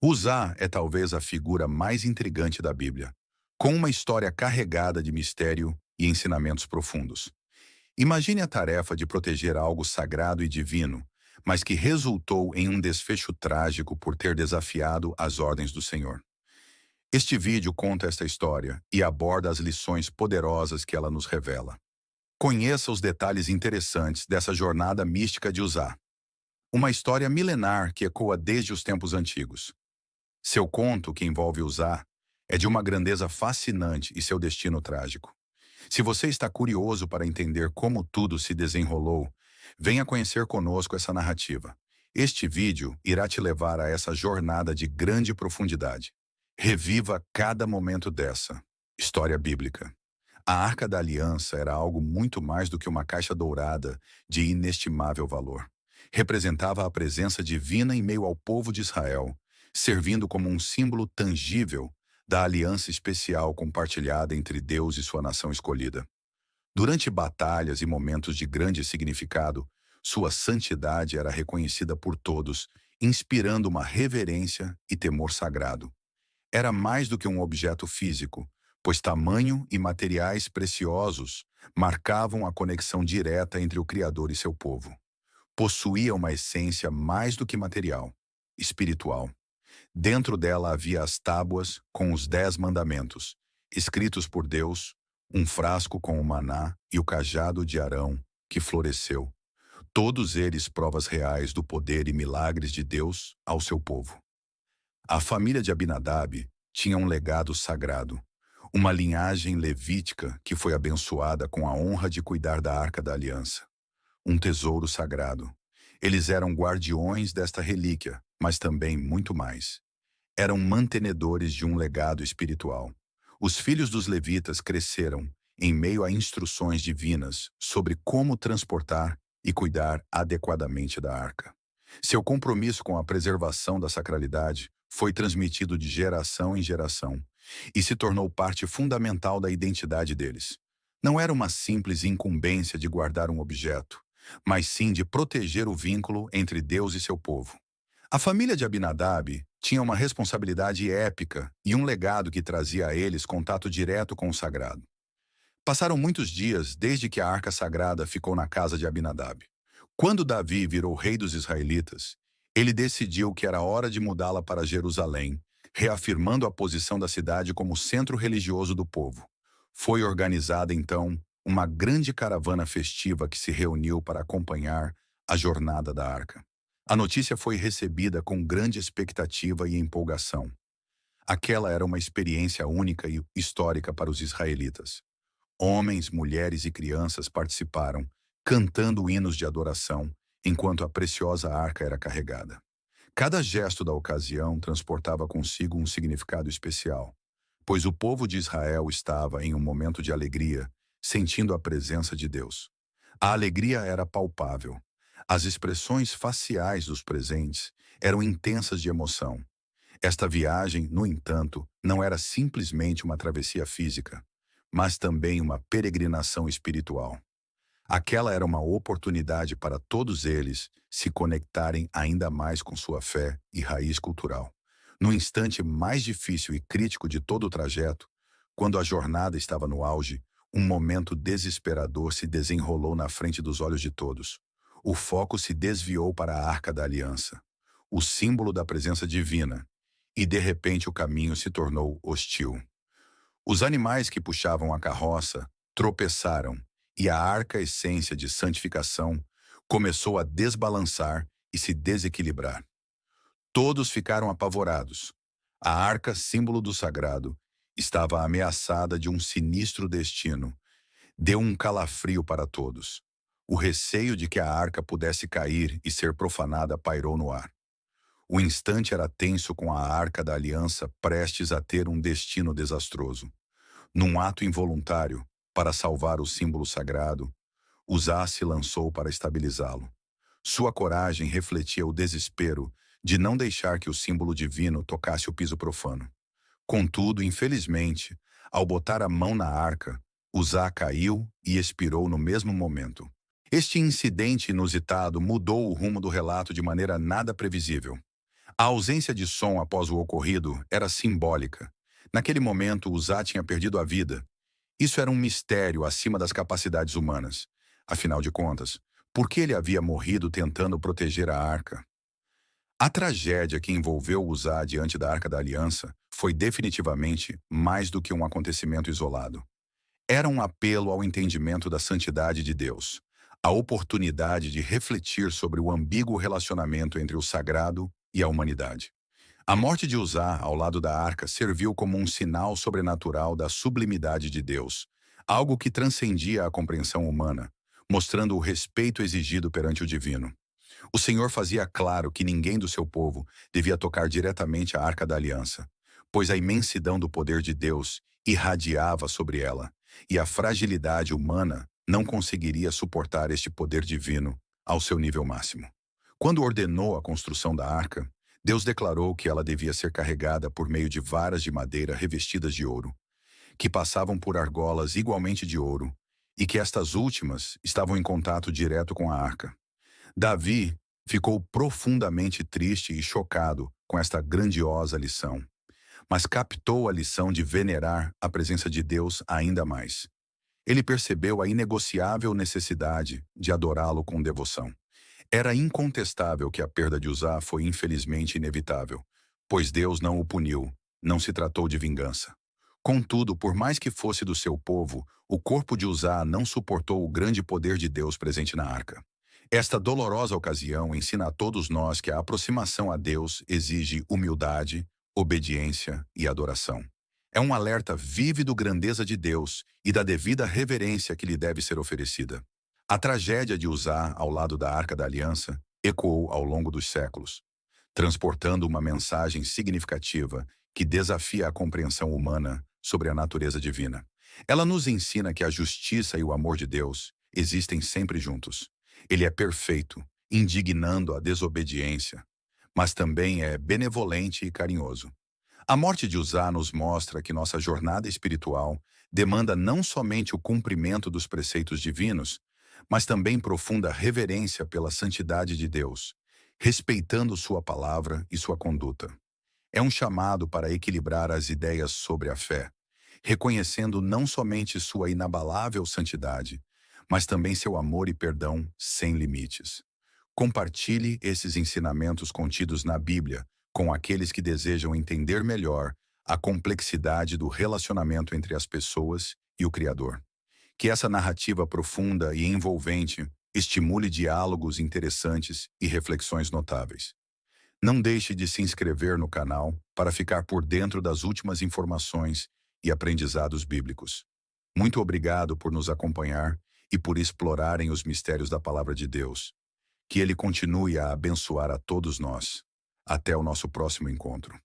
Uzá é talvez a figura mais intrigante da Bíblia, com uma história carregada de mistério e ensinamentos profundos. Imagine a tarefa de proteger algo sagrado e divino, mas que resultou em um desfecho trágico por ter desafiado as ordens do Senhor. Este vídeo conta esta história e aborda as lições poderosas que ela nos revela. Conheça os detalhes interessantes dessa jornada mística de Uzá, uma história milenar que ecoa desde os tempos antigos. Seu conto, que envolve Uzá, é de uma grandeza fascinante e seu destino trágico. Se você está curioso para entender como tudo se desenrolou, venha conhecer conosco essa narrativa. Este vídeo irá te levar a essa jornada de grande profundidade. Reviva cada momento dessa história bíblica. A Arca da Aliança era algo muito mais do que uma caixa dourada de inestimável valor. Representava a presença divina em meio ao povo de Israel, servindo como um símbolo tangível da aliança especial compartilhada entre Deus e sua nação escolhida. Durante batalhas e momentos de grande significado, sua santidade era reconhecida por todos, inspirando uma reverência e temor sagrado. Era mais do que um objeto físico, pois tamanho e materiais preciosos marcavam a conexão direta entre o Criador e seu povo. Possuía uma essência mais do que material, espiritual. Dentro dela havia as tábuas com os 10 mandamentos, escritos por Deus, um frasco com o maná e o cajado de Arão, que floresceu. Todos eles provas reais do poder e milagres de Deus ao seu povo. A família de Abinadab tinha um legado sagrado, uma linhagem levítica que foi abençoada com a honra de cuidar da Arca da Aliança. Um tesouro sagrado. Eles eram guardiões desta relíquia, mas também muito mais. Eram mantenedores de um legado espiritual. Os filhos dos levitas cresceram em meio a instruções divinas sobre como transportar e cuidar adequadamente da arca. Seu compromisso com a preservação da sacralidade foi transmitido de geração em geração e se tornou parte fundamental da identidade deles. Não era uma simples incumbência de guardar um objeto, mas sim de proteger o vínculo entre Deus e seu povo. A família de Abinadab tinha uma responsabilidade épica e um legado que trazia a eles contato direto com o sagrado. Passaram muitos dias desde que a arca sagrada ficou na casa de Abinadab. Quando Davi virou rei dos israelitas, ele decidiu que era hora de mudá-la para Jerusalém, reafirmando a posição da cidade como centro religioso do povo. Foi organizada, então, uma grande caravana festiva que se reuniu para acompanhar a jornada da arca. A notícia foi recebida com grande expectativa e empolgação. Aquela era uma experiência única e histórica para os israelitas. Homens, mulheres e crianças participaram, cantando hinos de adoração, enquanto a preciosa arca era carregada. Cada gesto da ocasião transportava consigo um significado especial, pois o povo de Israel estava em um momento de alegria, sentindo a presença de Deus. A alegria era palpável. As expressões faciais dos presentes eram intensas de emoção. Esta viagem, no entanto, não era simplesmente uma travessia física, mas também uma peregrinação espiritual. Aquela era uma oportunidade para todos eles se conectarem ainda mais com sua fé e raiz cultural. No instante mais difícil e crítico de todo o trajeto, quando a jornada estava no auge, um momento desesperador se desenrolou na frente dos olhos de todos. O foco se desviou para a Arca da Aliança, o símbolo da presença divina, e de repente o caminho se tornou hostil. Os animais que puxavam a carroça tropeçaram e a arca essência de santificação começou a desbalançar e se desequilibrar. Todos ficaram apavorados. A arca, símbolo do sagrado, estava ameaçada de um sinistro destino. Deu um calafrio para todos. O receio de que a arca pudesse cair e ser profanada pairou no ar. O instante era tenso com a arca da aliança prestes a ter um destino desastroso. Num ato involuntário, para salvar o símbolo sagrado, Uzá se lançou para estabilizá-lo. Sua coragem refletia o desespero de não deixar que o símbolo divino tocasse o piso profano. Contudo, infelizmente, ao botar a mão na arca, Uzá caiu e expirou no mesmo momento. Este incidente inusitado mudou o rumo do relato de maneira nada previsível. A ausência de som após o ocorrido era simbólica. Naquele momento, Uzá tinha perdido a vida. Isso era um mistério acima das capacidades humanas. Afinal de contas, por que ele havia morrido tentando proteger a arca? A tragédia que envolveu Uzá diante da Arca da Aliança foi definitivamente mais do que um acontecimento isolado. Era um apelo ao entendimento da santidade de Deus, a oportunidade de refletir sobre o ambíguo relacionamento entre o sagrado e a humanidade. A morte de Uzá ao lado da arca serviu como um sinal sobrenatural da sublimidade de Deus, algo que transcendia a compreensão humana, mostrando o respeito exigido perante o divino. O Senhor fazia claro que ninguém do seu povo devia tocar diretamente a Arca da Aliança, pois a imensidão do poder de Deus irradiava sobre ela, e a fragilidade humana não conseguiria suportar este poder divino ao seu nível máximo. Quando ordenou a construção da arca, Deus declarou que ela devia ser carregada por meio de varas de madeira revestidas de ouro, que passavam por argolas igualmente de ouro, e que estas últimas estavam em contato direto com a arca. Davi ficou profundamente triste e chocado com esta grandiosa lição, mas captou a lição de venerar a presença de Deus ainda mais. Ele percebeu a inegociável necessidade de adorá-lo com devoção. Era incontestável que a perda de Uzá foi infelizmente inevitável, pois Deus não o puniu, não se tratou de vingança. Contudo, por mais que fosse do seu povo, o corpo de Uzá não suportou o grande poder de Deus presente na arca. Esta dolorosa ocasião ensina a todos nós que a aproximação a Deus exige humildade, obediência e adoração. É um alerta vívido grandeza de Deus e da devida reverência que lhe deve ser oferecida. A tragédia de Uzá ao lado da Arca da Aliança ecoou ao longo dos séculos, transportando uma mensagem significativa que desafia a compreensão humana sobre a natureza divina. Ela nos ensina que a justiça e o amor de Deus existem sempre juntos. Ele é perfeito, indignando a desobediência, mas também é benevolente e carinhoso. A morte de Uzá nos mostra que nossa jornada espiritual demanda não somente o cumprimento dos preceitos divinos, mas também profunda reverência pela santidade de Deus, respeitando sua palavra e sua conduta. É um chamado para equilibrar as ideias sobre a fé, reconhecendo não somente sua inabalável santidade, mas também seu amor e perdão sem limites. Compartilhe esses ensinamentos contidos na Bíblia com aqueles que desejam entender melhor a complexidade do relacionamento entre as pessoas e o Criador. Que essa narrativa profunda e envolvente estimule diálogos interessantes e reflexões notáveis. Não deixe de se inscrever no canal para ficar por dentro das últimas informações e aprendizados bíblicos. Muito obrigado por nos acompanhar e por explorarem os mistérios da Palavra de Deus. Que Ele continue a abençoar a todos nós. Até o nosso próximo encontro.